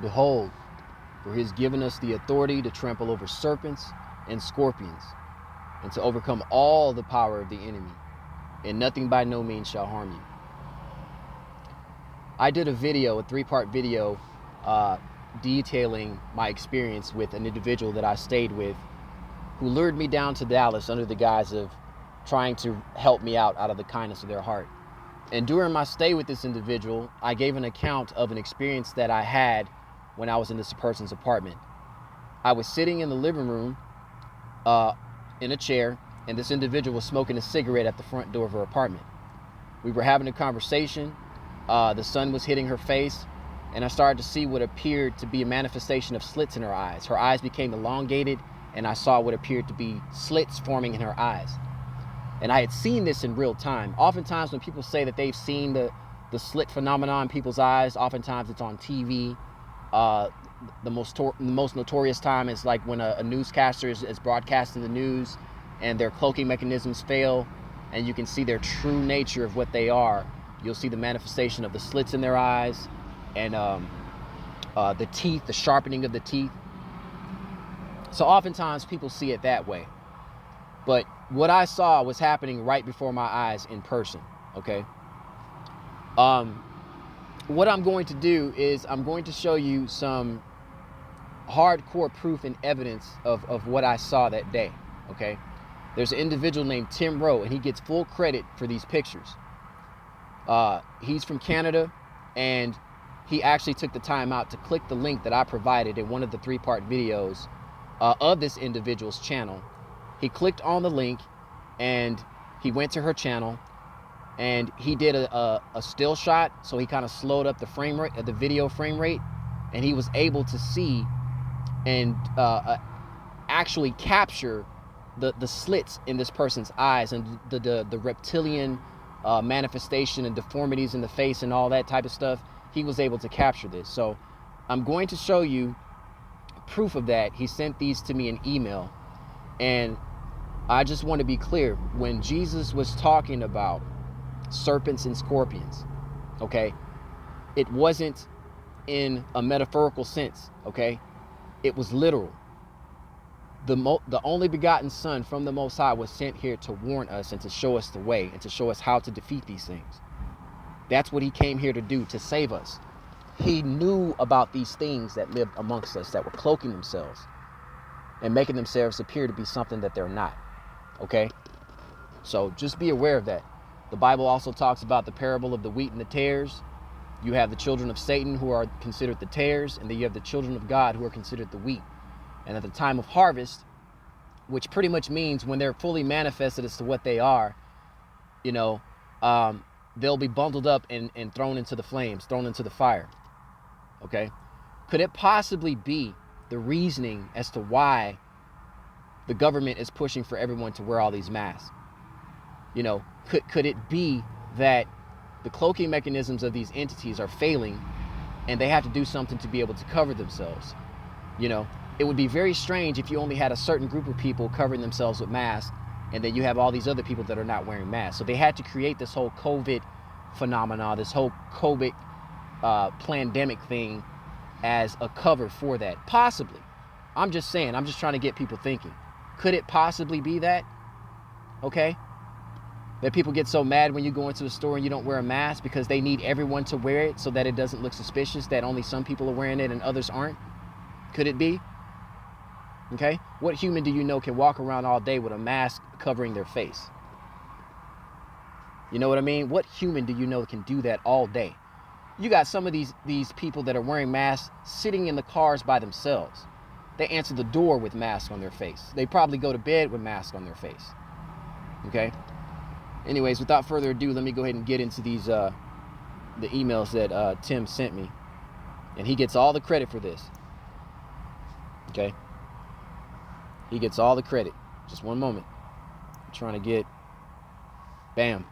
Behold, for he has given us the authority to trample over serpents and scorpions, and to overcome all the power of the enemy, and nothing by no means shall harm you. I did a 3-part video, detailing my experience with an individual that I stayed with, who lured me down to Dallas under the guise of trying to help me out of the kindness of their heart. And during my stay with this individual, I gave an account of an experience that I had when I was in this person's apartment. I was sitting in the living room in a chair, and this individual was smoking a cigarette at the front door of her apartment. We were having a conversation. The sun was hitting her face, and I started to see what appeared to be a manifestation of slits in her eyes. Her eyes became elongated, and I saw what appeared to be slits forming in her eyes. And I had seen this in real time. Oftentimes when people say that they've seen the slit phenomenon in people's eyes, oftentimes it's on TV. The most notorious time is like when a newscaster is broadcasting the news and their cloaking mechanisms fail, and you can see their true nature of what they are. You'll see the manifestation of the slits in their eyes, and the teeth, the sharpening of the teeth. So oftentimes people see it that way. But what I saw was happening right before my eyes in person, okay? What I'm going to do is I'm going to show you some hardcore proof and evidence of what I saw that day, okay? There's an individual named Tim Rowe, and he gets full credit for these pictures. He's from Canada, and he actually took the time out to click the link that I provided in one of the 3-part videos of this individual's channel. He clicked on the link, and he went to her channel, and he did a still shot, so he kind of slowed up the frame rate, the video frame rate, and he was able to see and actually capture the slits in this person's eyes and the reptilian manifestation and deformities in the face and all that type of stuff. He was able to capture this. So I'm going to show you proof of that. He sent these to me in email, and I just want to be clear. When Jesus was talking about serpents and scorpions, okay, it wasn't in a metaphorical sense, okay? It was literal. The only begotten Son from the Most High was sent here to warn us and to show us the way and to show us how to defeat these things. That's what he came here to do, to save us. He knew about these things that lived amongst us, that were cloaking themselves and making themselves appear to be something that they're not, okay? So just be aware of that. The Bible also talks about the parable of the wheat and the tares. You have the children of Satan who are considered the tares, and then you have the children of God who are considered the wheat. And at the time of harvest, which pretty much means when they're fully manifested as to what they are, you know, they'll be bundled up and thrown into the flames, thrown into the fire. Okay? Could it possibly be the reasoning as to why the government is pushing for everyone to wear all these masks? You know, could it be that the cloaking mechanisms of these entities are failing and they have to do something to be able to cover themselves? You know, it would be very strange if you only had a certain group of people covering themselves with masks, and then you have all these other people that are not wearing masks. So they had to create this whole COVID phenomena, this whole COVID pandemic thing as a cover for that. Possibly. I'm just saying, I'm just trying to get people thinking. Could it possibly be that? Okay? That people get so mad when you go into a store and you don't wear a mask because they need everyone to wear it so that it doesn't look suspicious that only some people are wearing it and others aren't? Could it be? Okay? What human do you know can walk around all day with a mask covering their face? You know what I mean? What human do you know can do that all day? You got some of these people that are wearing masks sitting in the cars by themselves. They answer the door with masks on their face. They probably go to bed with masks on their face. Okay? Anyways, without further ado, let me go ahead and get into these the emails that Tim sent me. And he gets all the credit for this. Okay? He gets all the credit. Just one moment. I'm trying to get... Bam.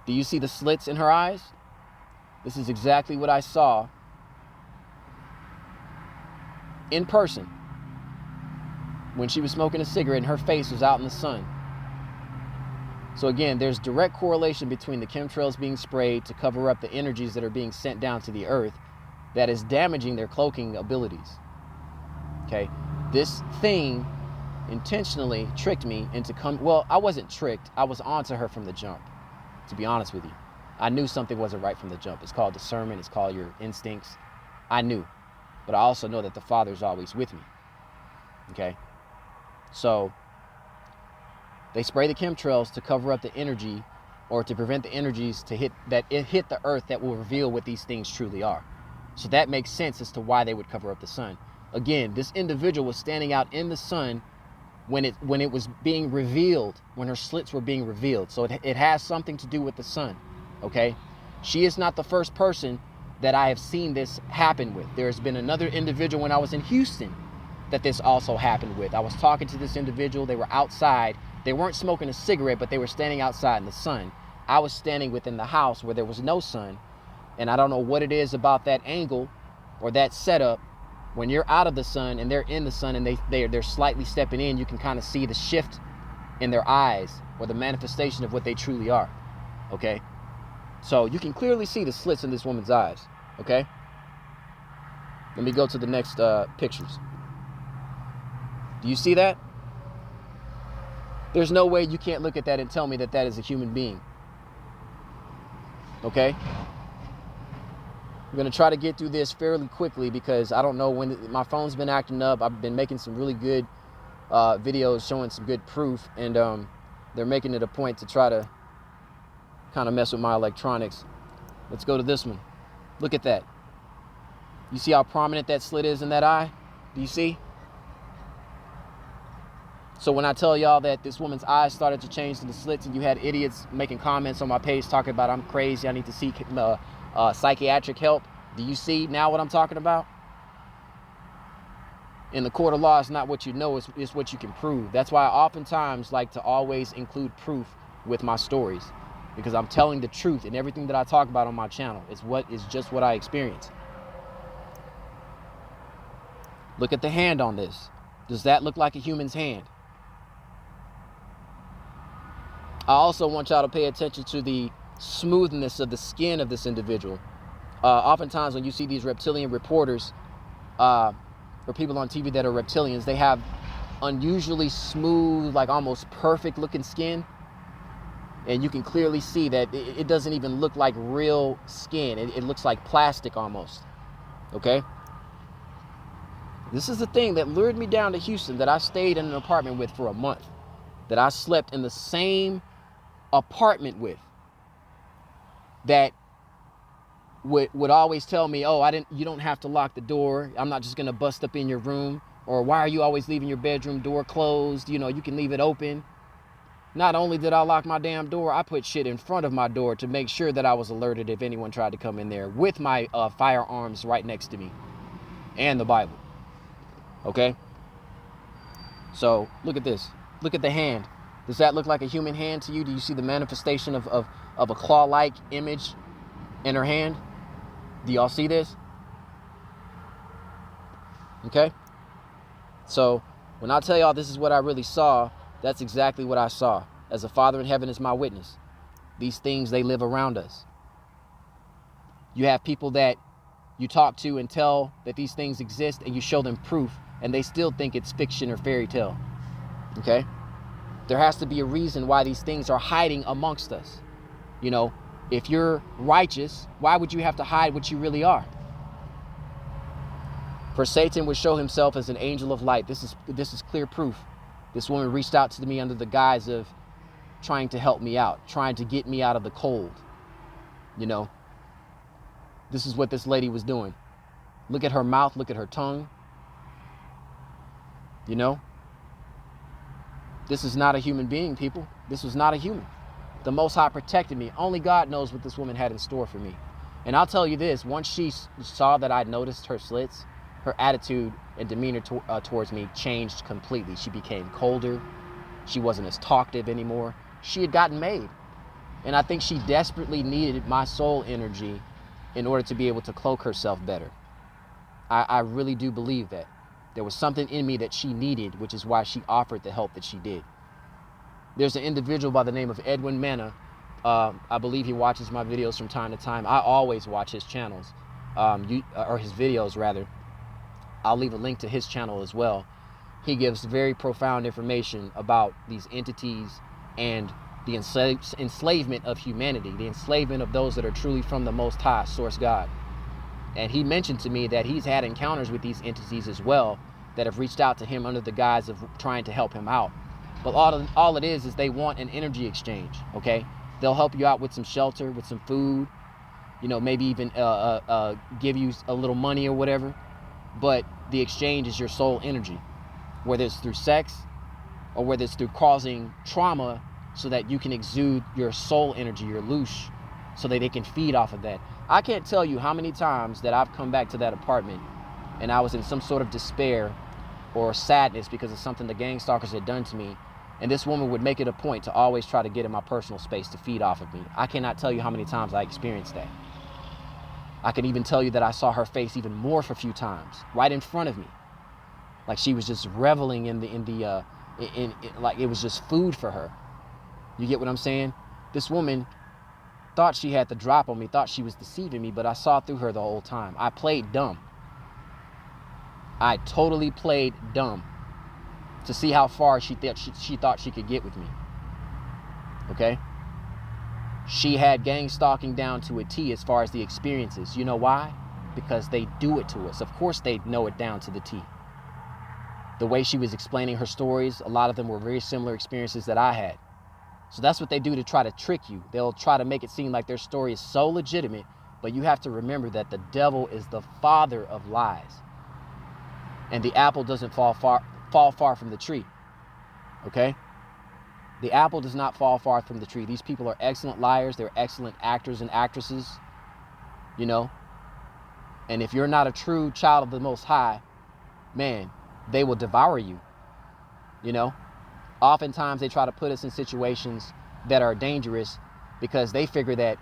Do you see the slits in her eyes? This is exactly what I saw in person when she was smoking a cigarette and her face was out in the sun. So again, there's direct correlation between the chemtrails being sprayed to cover up the energies that are being sent down to the earth that is damaging their cloaking abilities. Okay, this thing intentionally tricked me into well, I wasn't tricked. I was onto her from the jump, to be honest with you. I knew something wasn't right from the jump. It's called discernment. It's called your instincts. I knew, but I also know that the Father is always with me. Okay, so they spray the chemtrails to cover up the energy, or to prevent the energies to hit the earth that will reveal what these things truly are. So that makes sense as to why they would cover up the sun. Again, this individual was standing out in the sun when it was being revealed, when her slits were being revealed. So it has something to do with the sun. Okay, she is not the first person that I have seen this happen with. There's been another individual when I was in Houston that this also happened with. I was talking to this individual. They were outside. They weren't smoking a cigarette, but they were standing outside in the sun. I was standing within the house where there was no sun. And I don't know what it is about that angle or that setup. When you're out of the sun and they're in the sun and they're slightly stepping in, you can kind of see the shift in their eyes, or the manifestation of what they truly are. Okay, so you can clearly see the slits in this woman's eyes. Okay, let me go to the next pictures. Do you see that? There's no way you can't look at that and tell me that that is a human being. Okay, I'm going to try to get through this fairly quickly because I don't know when my phone's been acting up. I've been making some really good videos showing some good proof, and they're making it a point to try to kind of mess with my electronics. Let's go to this one. Look at that. You see how prominent that slit is in that eye? Do you see? So when I tell y'all that this woman's eyes started to change to the slits, and you had idiots making comments on my page talking about I'm crazy, I need to seek psychiatric help, do you see now what I'm talking about? In the court of law, it's not what you know, it's what you can prove. That's why I oftentimes like to always include proof with my stories, because I'm telling the truth, and everything that I talk about on my channel is just what I experience. Look at the hand on this. Does that look like a human's hand? I also want y'all to pay attention to the smoothness of the skin of this individual. Oftentimes when you see these reptilian reporters or people on TV that are reptilians, they have unusually smooth, like almost perfect looking skin. And you can clearly see that it doesn't even look like real skin. It looks like plastic almost. Okay? This is the thing that lured me down to Houston, that I stayed in an apartment with for a month, that I slept in the same apartment with, that would always tell me, oh, you don't have to lock the door. I'm not just going to bust up in your room. Or why are you always leaving your bedroom door closed? You know, you can leave it open. Not only did I lock my damn door, I put shit in front of my door to make sure that I was alerted if anyone tried to come in there, with my firearms right next to me and the Bible. Okay? So look at this. Look at the hand. Does that look like a human hand to you? Do you see the manifestation of a claw-like image in her hand? Do y'all see this? Okay? So when I tell y'all this is what I really saw, that's exactly what I saw. As the Father in heaven is my witness. These things, they live around us. You have people that you talk to and tell that these things exist, and you show them proof, and they still think it's fiction or fairy tale. Okay? There has to be a reason why these things are hiding amongst us. You know, if you're righteous, why would you have to hide what you really are? For Satan would show himself as an angel of light. This is clear proof. This woman reached out to me under the guise of trying to help me out, trying to get me out of the cold. You know, this is what this lady was doing. Look at her mouth, look at her tongue. You know, this is not a human being, people. This was not a human. The Most High protected me. Only God knows what this woman had in store for me. And I'll tell you this, once she saw that I noticed her slits, her attitude and demeanor towards me changed completely. She became colder. She wasn't as talkative anymore. She had gotten made. And I think she desperately needed my soul energy in order to be able to cloak herself better. I really do believe that. There was something in me that she needed, which is why she offered the help that she did. There's an individual by the name of Edwin Manna. I believe he watches my videos from time to time. I always watch his channels. or his videos rather. I'll leave a link to his channel as well. He gives very profound information about these entities and the enslavement of humanity, the enslavement of those that are truly from the Most High, Source God. And he mentioned to me that he's had encounters with these entities as well that have reached out to him under the guise of trying to help him out. But all it is they want an energy exchange, okay? They'll help you out with some shelter, with some food, you know, maybe even give you a little money or whatever. But the exchange is your soul energy, whether it's through sex or whether it's through causing trauma so that you can exude your soul energy, your loosh, so that they can feed off of that. I can't tell you how many times that I've come back to that apartment and I was in some sort of despair or sadness because of something the gang stalkers had done to me. And this woman would make it a point to always try to get in my personal space to feed off of me. I cannot tell you how many times I experienced that. I can even tell you that I saw her face even morph a few times right in front of me. Like she was just reveling in like it was just food for her. You get what I'm saying? This woman thought she had the drop on me, thought she was deceiving me, but I saw through her the whole time. I played dumb. I totally played dumb to see how far she thought she could get with me. Okay? She had gang stalking down to a T as far as the experiences. You know why? Because they do it to us. Of course they know it down to the T. The way she was explaining her stories, a lot of them were very similar experiences that I had. So that's what they do to try to trick you. They'll try to make it seem like their story is so legitimate, but you have to remember that the devil is the father of lies. And the apple doesn't fall far from the tree. Okay? The apple does not fall far from the tree. These people are excellent liars. They're excellent actors and actresses. You know? And if you're not a true child of the Most High, man, they will devour you. You know? Oftentimes they try to put us in situations that are dangerous because they figure that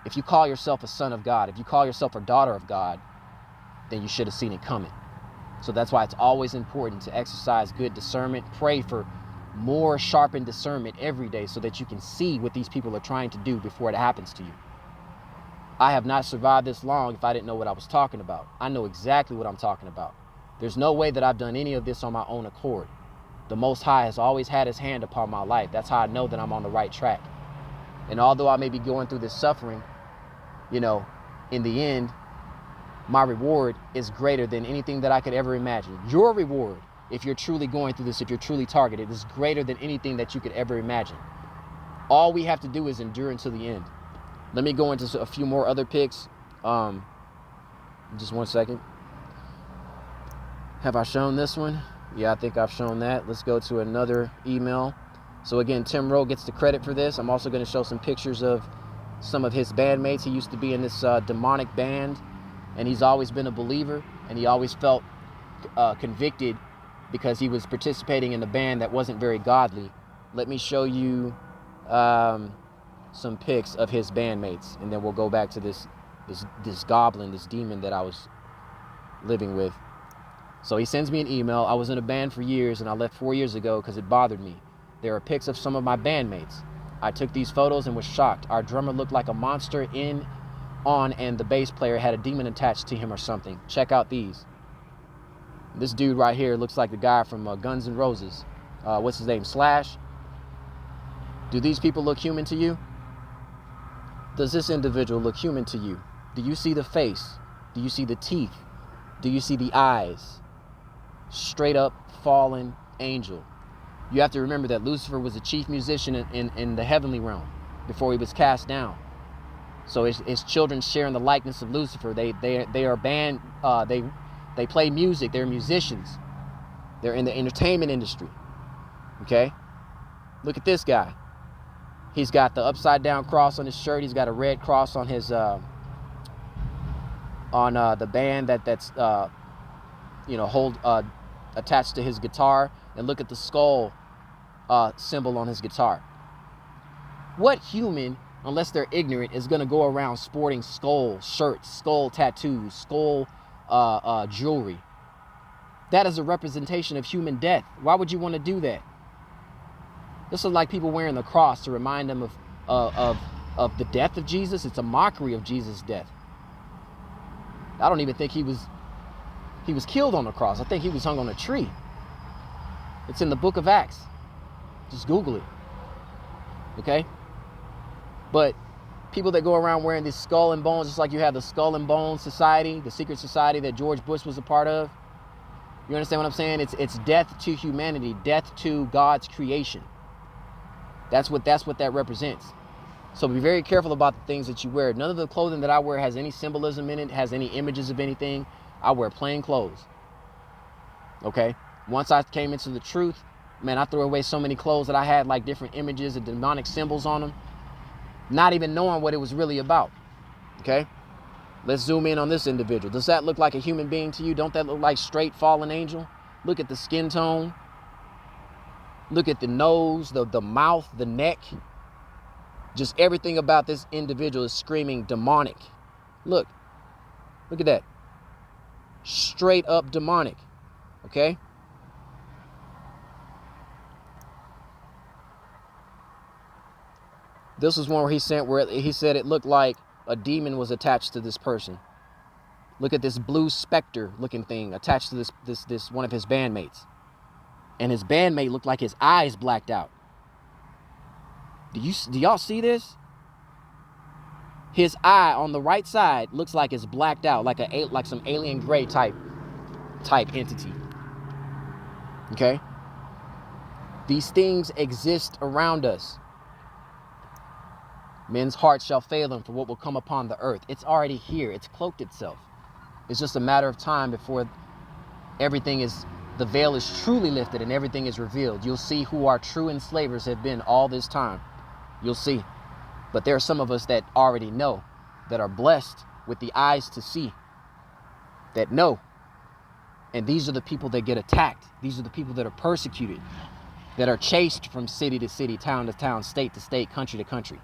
if you call yourself a son of God, if you call yourself a daughter of God, then you should have seen it coming. So that's why it's always important to exercise good discernment. Pray for more sharpened discernment every day so that you can see what these people are trying to do before it happens to you. I have not survived this long if I didn't know what I was talking about. I know exactly what I'm talking about. There's no way that I've done any of this on my own accord. The Most High has always had his hand upon my life. That's how I know that I'm on the right track. And although I may be going through this suffering, you know, in the end, my reward is greater than anything that I could ever imagine. Your reward, if you're truly going through this, if you're truly targeted, is greater than anything that you could ever imagine. All we have to do is endure until the end. Let me go into a few more other pics. Just one second. Have I shown this one? Yeah, I think I've shown that. Let's go to another email. So again, Tim Rowe gets the credit for this. I'm also going to show some pictures of some of his bandmates. He used to be in this demonic band, and he's always been a believer, and he always felt convicted because he was participating in a band that wasn't very godly. Let me show you some pics of his bandmates, and then we'll go back to this goblin, this demon that I was living with. So he sends me an email. I was in a band for years, and I left 4 years ago because it bothered me. There are pics of some of my bandmates. I took these photos and was shocked. Our drummer looked like a monster and the bass player had a demon attached to him or something. Check out these. This dude right here looks like the guy from Guns N' Roses. What's his name? Slash. Do these people look human to you? Does this individual look human to you? Do you see the face? Do you see the teeth? Do you see the eyes? Straight up fallen angel. You have to remember that Lucifer was the chief musician in the heavenly realm before he was cast down. So his children share in the likeness of Lucifer. They are band. They play music. They're musicians. They're in the entertainment industry. Okay. Look at this guy. He's got the upside down cross on his shirt. He's got a red cross on his the band that's attached to his guitar. And look at the skull symbol on his guitar. What human, unless they're ignorant, is going to go around sporting skull shirts, skull tattoos, skull jewelry? That is a representation of human death. Why would you want to do that? This is like people wearing the cross to remind them of the death of Jesus. It's a mockery of Jesus' death. I don't even think he was killed on the cross. I think he was hung on a tree. It's in the book of Acts. Just Google it. Okay? But people that go around wearing this skull and bones, just like you have the skull and bones society, the secret society that George Bush was a part of. You understand what I'm saying? It's death to humanity, death to God's creation. That's what that represents. So be very careful about the things that you wear. None of the clothing that I wear has any symbolism in it, has any images of anything. I wear plain clothes. Okay? Once I came into the truth, man, I threw away so many clothes that I had like different images and demonic symbols on them, not even knowing what it was really about. Okay? Let's zoom in on this individual. Does that look like a human being to you? Don't that look like straight fallen angel? Look at the skin tone. Look at the nose, the mouth, the neck. Just everything about this individual is screaming demonic. Look at that. Straight up demonic. Okay? This was one where he said it looked like a demon was attached to this person. Look at this blue specter looking thing attached to this one of his bandmates. And his bandmate looked like his eyes blacked out. Do y'all see this? His eye on the right side looks like it's blacked out, like some alien gray type entity. Okay? These things exist around us. Men's hearts shall fail them for what will come upon the earth. It's already here. It's cloaked itself. It's just a matter of time before the veil is truly lifted and everything is revealed. You'll see who our true enslavers have been all this time. You'll see. But there are some of us that already know, that are blessed with the eyes to see, that know. And these are the people that get attacked. These are the people that are persecuted, that are chased from city to city, town to town, state to state, country to country.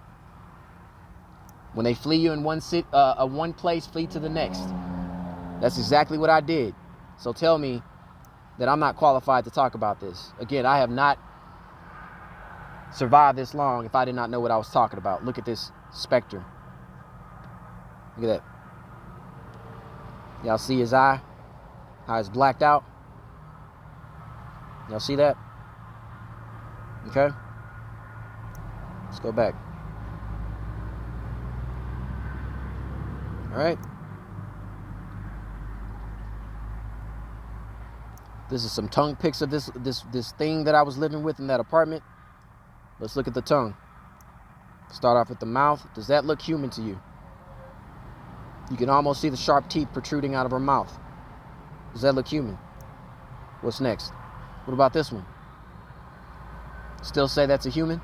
When they flee you in one place, flee to the next. That's exactly what I did. So tell me that I'm not qualified to talk about this. Again, I have not survived this long if I did not know what I was talking about. Look at this specter. Look at that. Y'all see his eye? How it's blacked out? Y'all see that? Okay. Let's go back. All right. This is some tongue pics of this thing that I was living with in that apartment. Let's look at the tongue. Start off with the mouth. Does that look human to you? You can almost see the sharp teeth protruding out of her mouth. Does that look human? What's next? What about this one? Still say that's a human?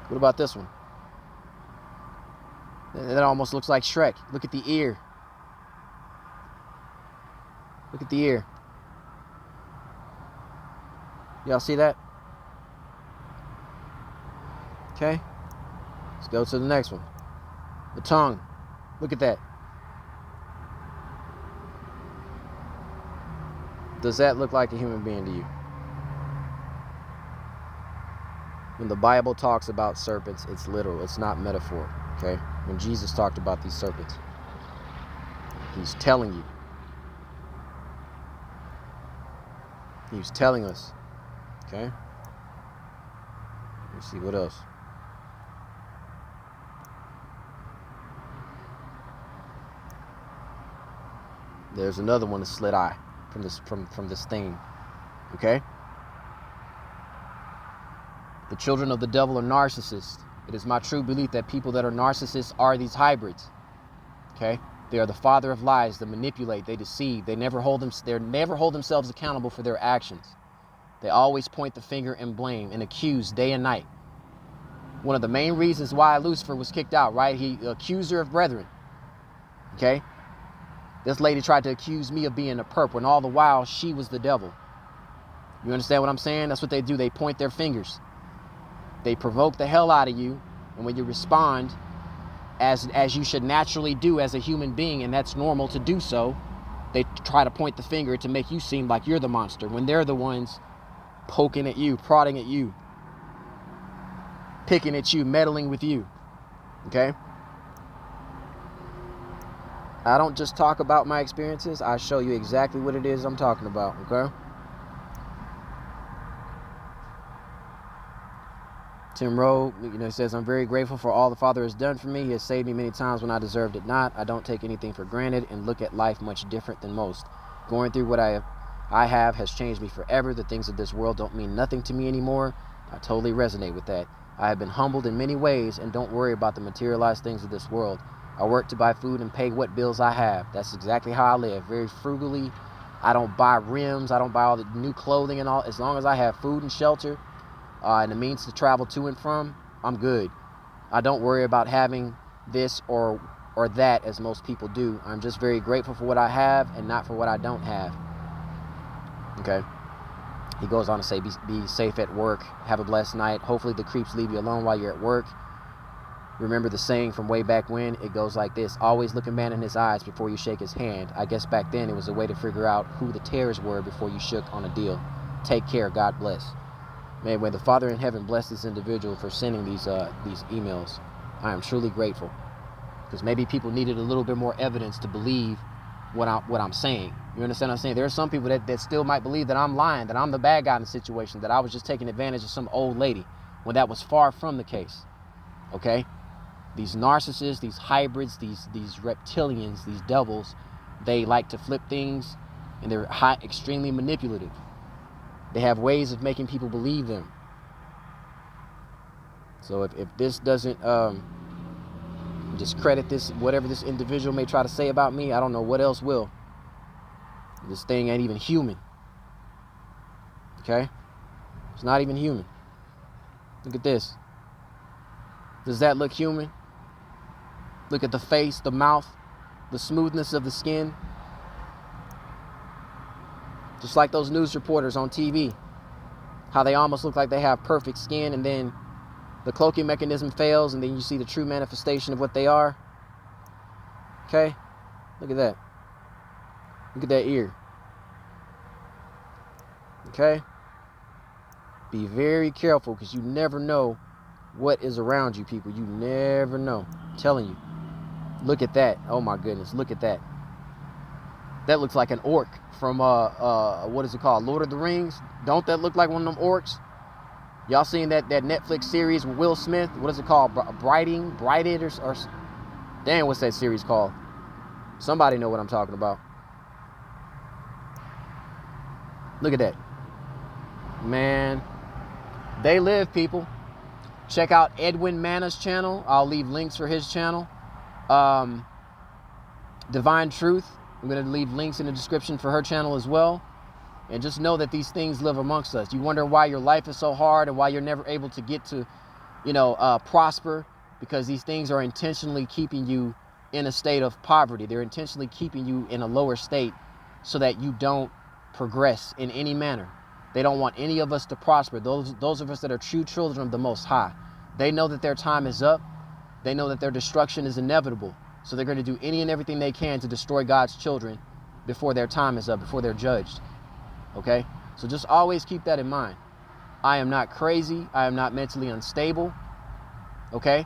What about this one? That almost looks like Shrek. Look at the ear. Look at the ear. Y'all see that? Okay. Let's go to the next one. The tongue. Look at that. Does that look like a human being to you? When the Bible talks about serpents, it's literal. It's not metaphor. Okay? When Jesus talked about these serpents, he's telling you. He was telling us. Okay? Let's see what else. There's another one, a slit eye from this thing. Okay? The children of the devil are narcissists. It is my true belief that people that are narcissists are these hybrids. Okay? They are the father of lies. They manipulate. They deceive. They never hold themselves accountable for their actions. They always point the finger and blame and accuse day and night. One of the main reasons why Lucifer was kicked out, right? He accuser of brethren. Okay? This lady tried to accuse me of being a perp when all the while she was the devil. You understand what I'm saying? That's what they do. They point their fingers. They provoke the hell out of you, and when you respond as you should naturally do as a human being, and that's normal to do so, they try to point the finger to make you seem like you're the monster when they're the ones poking at you, prodding at you, picking at you, meddling with you. Okay? I don't just talk about my experiences. I show you exactly what it is I'm talking about. Okay? Tim Rowe, says, I'm very grateful for all the Father has done for me. He has saved me many times when I deserved it not. I don't take anything for granted and look at life much different than most. Going through what I have has changed me forever. The things of this world don't mean nothing to me anymore. I totally resonate with that. I have been humbled in many ways and don't worry about the materialized things of this world. I work to buy food and pay what bills I have. That's exactly how I live, very frugally. I don't buy rims. I don't buy all the new clothing and all. As long as I have food and shelter, and the means to travel to and from, I'm good. I don't worry about having this or that as most people do. I'm just very grateful for what I have and not for what I don't have. Okay. He goes on to say, be safe at work. Have a blessed night. Hopefully the creeps leave you alone while you're at work. Remember the saying from way back when? It goes like this: always look a man in his eyes before you shake his hand. I guess back then it was a way to figure out who the Tares were before you shook on a deal. Take care. God bless. May the Father in heaven bless this individual for sending these emails. I am truly grateful, because maybe people needed a little bit more evidence to believe what I'm saying. You understand what I'm saying? There are some people that still might believe that I'm lying, that I'm the bad guy in the situation, that I was just taking advantage of some old lady, when that was far from the case. Okay? These narcissists, these hybrids, these reptilians, these devils, they like to flip things, and they're extremely manipulative. They have ways of making people believe them. So if this doesn't discredit this, whatever this individual may try to say about me, I don't know what else will. This thing ain't even human. Okay? It's not even human. Look at this. Does that look human? Look at the face, the mouth, the smoothness of the skin. Just like those news reporters on TV, how they almost look like they have perfect skin, and then the cloaking mechanism fails, and then you see the true manifestation of what they are. Okay? Look at that. Look at that ear. Okay? Be very careful, because you never know what is around you, people. You never know. I'm telling you. Look at that. Oh my goodness. Look at that. That looks like an orc from what is it called? Lord of the Rings. Don't that look like one of them orcs? Y'all seen that Netflix series with Will Smith? What is it called? Brighted or damn, what's that series called? Somebody know what I'm talking about. Look at that. Man, they live, people. Check out Edwin Manna's channel. I'll leave links for his channel. Divine Truth. I'm going to leave links in the description for her channel as well. And just know that these things live amongst us. You wonder why your life is so hard and why you're never able to get to, prosper, because these things are intentionally keeping you in a state of poverty. They're intentionally keeping you in a lower state so that you don't progress in any manner. They don't want any of us to prosper. Those of us that are true children of the Most High, they know that their time is up. They know that their destruction is inevitable. So they're going to do any and everything they can to destroy God's children before their time is up, before they're judged. Okay? So just always keep that in mind. I am not crazy. I am not mentally unstable. Okay?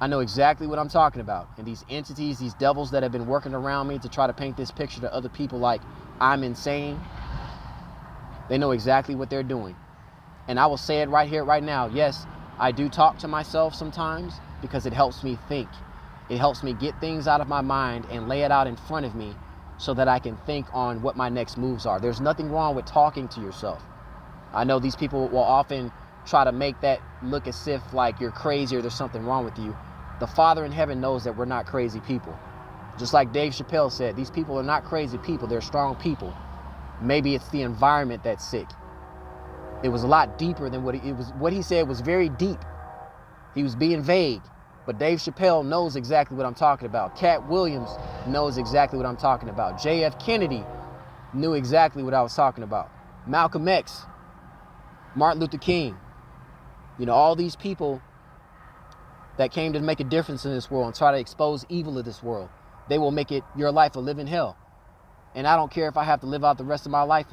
I know exactly what I'm talking about. And these entities, these devils that have been working around me to try to paint this picture to other people like I'm insane, they know exactly what they're doing. And I will say it right here, right now. Yes, I do talk to myself sometimes because it helps me think. It helps me get things out of my mind and lay it out in front of me so that I can think on what my next moves are. There's nothing wrong with talking to yourself. I know these people will often try to make that look as if like you're crazy or there's something wrong with you. The Father in heaven knows that we're not crazy people. Just like Dave Chappelle said, these people are not crazy people. They're strong people. Maybe it's the environment that's sick. It was a lot deeper than what he said was very deep. He was being vague. But Dave Chappelle knows exactly what I'm talking about. Cat Williams knows exactly what I'm talking about. J.F. Kennedy knew exactly what I was talking about. Malcolm X, Martin Luther King, all these people that came to make a difference in this world and try to expose evil of this world. They will make your life a living hell. And I don't care if I have to live out the rest of my life like